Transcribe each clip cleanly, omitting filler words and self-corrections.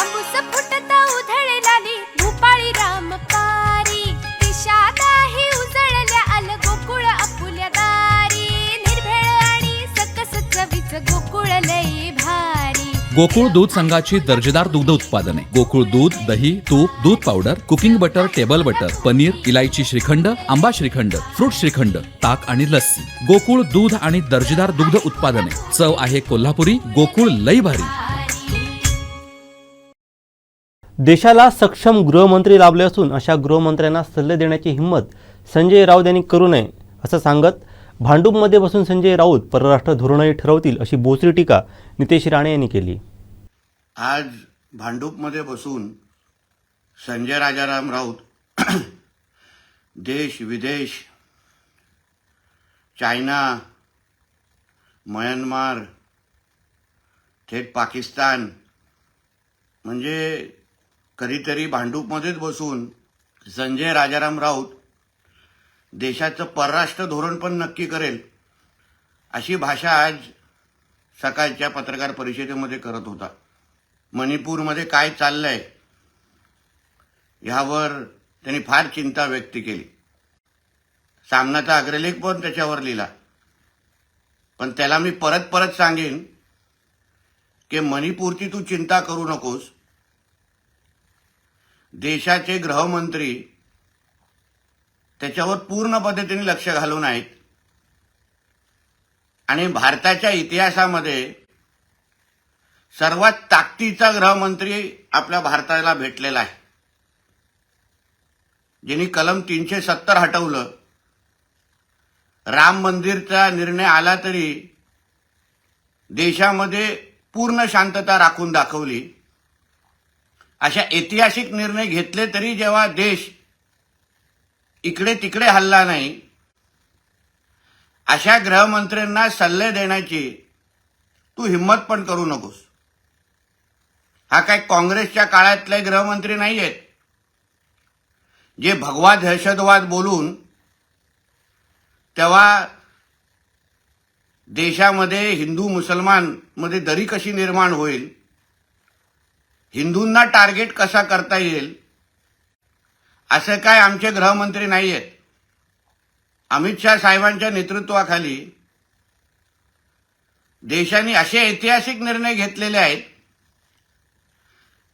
तांबूस फुटता उधळलाली भूपाळी रामपारी दिशादाही उजळल्या आल गोकुळ आपुल्या दारी निर्भेळ आणि सकस चवीच गोकुळ लई भारी गोकुळ दूध संघाची दर्जेदार दुग्ध उत्पादने गोकुळ दूध, दही, तूप, दूध powder, cooking butter, table butter, paneer, इलायची श्रीखंड, आंबा श्रीखंड, फ्रूट श्रीखंड, ताक आणि लस्सी. गोकुळ दूध आणि दर्जेदार दुग्ध उत्पादने. चव आहे कोल्हापुरी. गोकुळ लई भारी. देशाला सक्षम गृहमंत्री लाभले असून अशा गृहमंत्र्यांना सल्ले देण्याची हिंमत संजय राऊत यांनी करू नये असं सांगत भांडूपमध्ये बसून संजय राऊत परराष्ट्र धोरणही ठरवतील अशी बोचरी टीका नितेश राणे यांनी केली. आज भांडूपमध्ये बसून संजय राजाराम राऊत देश विदेश, चायना, म्यानमार, थेट पाकिस्तान, म्हणजे कधीतरी भांडूपमध्येच बसून संजय राजाराम राऊत देशाचं परराष्ट्र धोरण पण नक्की करेल अशी भाषा आज सकाळच्या पत्रकार परिषदेमध्ये करत होता. मणिपूरमध्ये काय चाललंय यावर त्यांनी फार चिंता व्यक्त केली. सामनाचा अग्रलेख पण त्याच्यावर लिहिला. पण त्याला मी परत परत सांगेन की मणिपूरची तू चिंता करू नकोस. देशाचे गृहमंत्री त्याच्यावर पूर्ण पद्धतीने लक्ष घालून आहेत आणि भारताच्या इतिहासामध्ये सर्वात ताकदीचा गृहमंत्री आपल्या भारताला भेटलेला आहे. ज्यांनी कलम 370 हटवलं. राम मंदिरचा निर्णय आला तरी देशामध्ये पूर्ण शांतता राखून दाखवली. अशा ऐतिहासिक निर्णय घेतले तरी जेव्हा देश इकडे तिकडे हल्ला नाही, अशा गृहमंत्र्यांना सल्ले देण्याची तू हिम्मत पण करू नकोस. हा काय काँग्रेसच्या काळातले गृहमंत्री नाही आहेत जे भगवा दहशतवाद बोलून तेव्हा देशामध्ये हिंदू मुसलमान मध्ये दरी कशी निर्माण होईल, हिंदूंना टार्गेट कसा करता येईल, असं काय आमचे गृहमंत्री नाही आहेत. अमित शाह साहेबांच्या नेतृत्वाखाली देशाने असे ऐतिहासिक निर्णय घेतलेले आहेत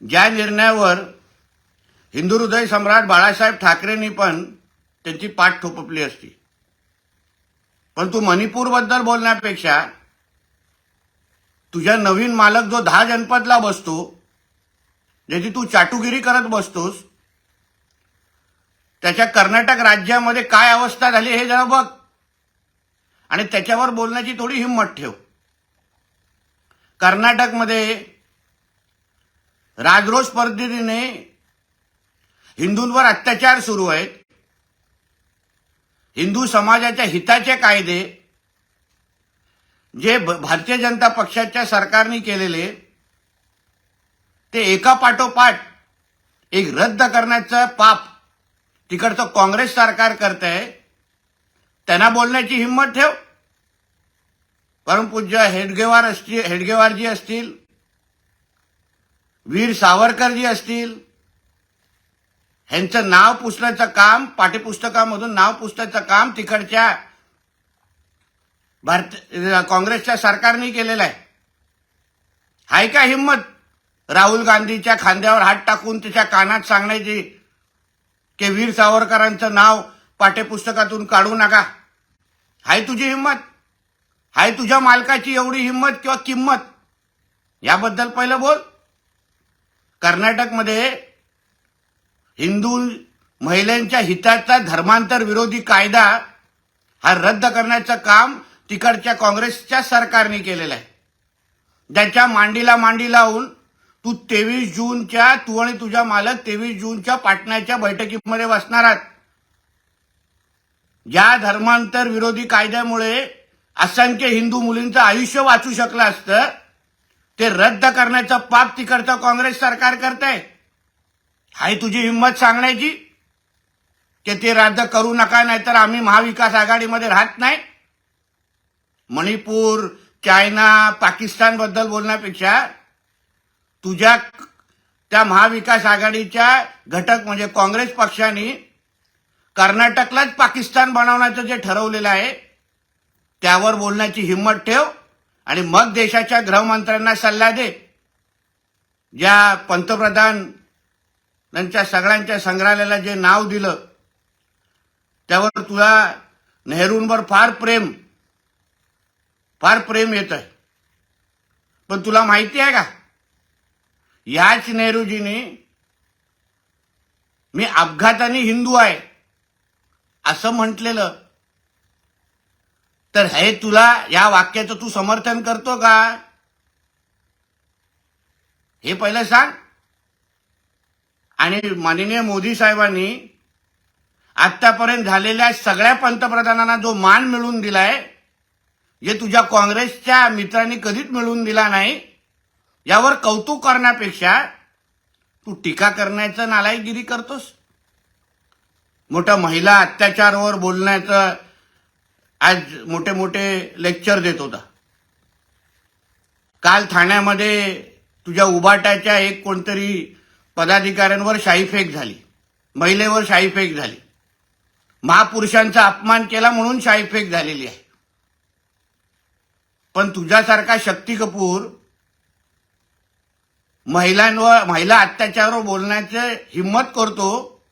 ज्या निर्णयावर हिंदू हृदय सम्राट बाळासाहेब ठाकरेंनी पण त्यांची पाठ थोपवली असती. पण तू मणिपूरबद्दल बोलण्यापेक्षा तुझ्या नवीन मालक जो 10 जनपदला बसतो, ज्याची तू चाटुगिरी करत बसतोस, त्याच्या कर्नाटक राज्यामध्ये काय अवस्था झाली हे जरा बघ आणि त्याच्यावर बोलण्याची थोडी हिंमत ठेव. कर्नाटकमध्ये राजरोष पद्धतीने हिंदूंवर अत्याचार सुरू आहेत. हिंदू समाजाच्या हिताचे कायदे जे भारतीय जनता पक्षाच्या सरकारने केलेले ते एका पाठोपाठ एक रद्द करण्याचं पाप तिकडचं काँग्रेस सरकार करतंय. त्यांना बोलण्याची हिंमत ठेव. परमपूज्य हेडगेवारजी असतील, वीर सावरकरजी असतील, ह्यांचं नाव पुसण्याचं काम, पाठ्यपुस्तकामधून नाव पुसण्याचं काम तिकडच्या काँग्रेसच्या सरकारने केलेलं आहे. हाय का हिंमत राहुल गांधीच्या खांद्यावर हात टाकून त्याच्या कानात सांगण्याची की वीर सावरकरांचं नाव पाठ्यपुस्तकातून काढू नका? हाय तुझी हिंमत? हाय तुझ्या मालकाची एवढी हिंमत किंवा किंमत? याबद्दल पहिलं बोल. कर्नाटकमध्ये हिंदू महिलांच्या हिताचा धर्मांतर विरोधी कायदा हा रद्द करण्याचं काम तिकडच्या काँग्रेसच्या सरकारने केलेलं आहे. ज्याच्या मांडीला मांडी लावून तू 23 जूनच्या तू आणि तुझा मालक 23 जूनच्या पाटण्याच्या बैठकीमध्ये बसणार आहात. ज्या धर्मांतर विरोधी कायद्यामुळे असंख्य हिंदू मुलींचं आयुष्य वाचू शकलं असतं ते रद्द करण्याचं पाप तिकडचं काँग्रेस सरकार करतंय. हाय तुझी हिंमत सांगण्याची की ते रद्द करू नका, नाहीतर आम्ही महाविकास आघाडीमध्ये राहत नाही? मणिपूर, चायना, पाकिस्तान बद्दल बोलण्यापेक्षा तुझ्या त्या महाविकास आघाडीच्या घटक म्हणजे काँग्रेस पक्षाने कर्नाटकलाच पाकिस्तान बनवण्याचं जे ठरवलेलं आहे त्यावर बोलण्याची हिंमत ठेव आणि मग देशाच्या गृहमंत्र्यांना सल्ला दे. ज्या पंतप्रधानांच्या सगळ्यांच्या संग्रहालयाला जे नाव दिलं त्यावर तुला नेहरूंवर फार प्रेम येत आहे. पण तुला माहिती आहे का, याच नेहरूजींनी मी अपघाताने हिंदू आहे असं म्हटलेलं. तर हे तुला या वाक्याचं तू समर्थन करतो का हे पहिलं सांग. आणि माननीय मोदी साहेबांनी आतापर्यंत झालेल्या सगळ्या पंतप्रधानांना जो मान मिळवून दिलाय, जे तुझ्या काँग्रेसच्या मित्रांनी कधीच मिळवून दिला नाही, यावर कौतुक करण्यापेक्षा तू टीका करण्याचं नालायकगिरी करतोस. मोठा महिला अत्याचारावर बोलण्याचं आज मोठे मोठे लेक्चर देत होता. काल ठाण्यामध्ये तुझ्या उबाटाच्या एक कोणतरी पदाधिकाऱ्यांवर शाईफेक झाली, महिलेवर शाईफेक झाली. महापुरुषांचा अपमान केला म्हणून शाईफेक झालेली आहे. पण तुझ्यासारखा शक्ती कपूर महिला अत्याचारावर बोलण्याचं हिम्मत करतो,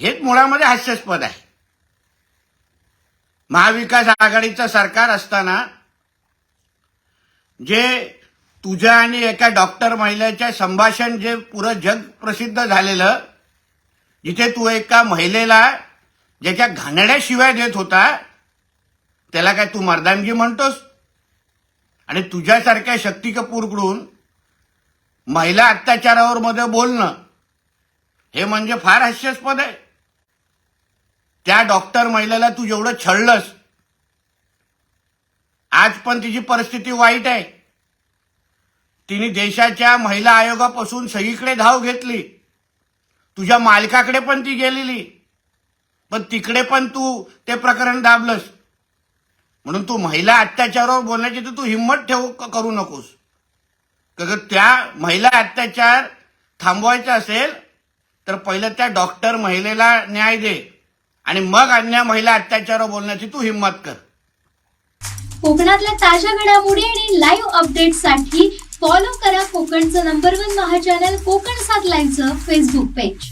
हेच मुळामध्ये हास्यास्पद आहे. महाविकास आघाडीचं सरकार असताना जे तुझ्या आणि एका डॉक्टर महिलेच्या संभाषण जे पुरं जग प्रसिद्ध झालेलं, जिथे तू एका महिलेला ज्याच्या घाणेरड्या शिव्या देत होता त्याला काय तू मर्दानगी म्हणतोस. आणि तुझ्यासारख्या शक्ती कपूरकडून महिला अत्याचारावर मध्ये बोलणं हे म्हणजे फार हास्यास्पद आहे. त्या डॉक्टर महिलेला तू जेवढं छळलंस, आज पण तिची परिस्थिती वाईट आहे. तिने देशाच्या महिला आयोगापासून सगळीकडे धाव घेतली. तुझ्या मालकाकडे पण ती गेलेली, पण तिकडे पण तू ते प्रकरण दाबलंस. म्हणून तू महिला अत्याचारावर बोलण्याची तर तू हिंमत करू नकोस. कारण त्या महिला अत्याचार थांबवायचा असेल तर पहिलं त्या डॉक्टर महिलेला न्याय दे आणि मग अन्य महिला अत्याचारावर बोलण्याची तू हिंमत कर. कोकणातल्या ताज्या घडामोडी आणि लाईव्ह अपडेट्ससाठी फॉलो करा कोकणचं नंबर 1 महा चॅनल कोकण 7 लाईव्हचं फेसबुक पेज.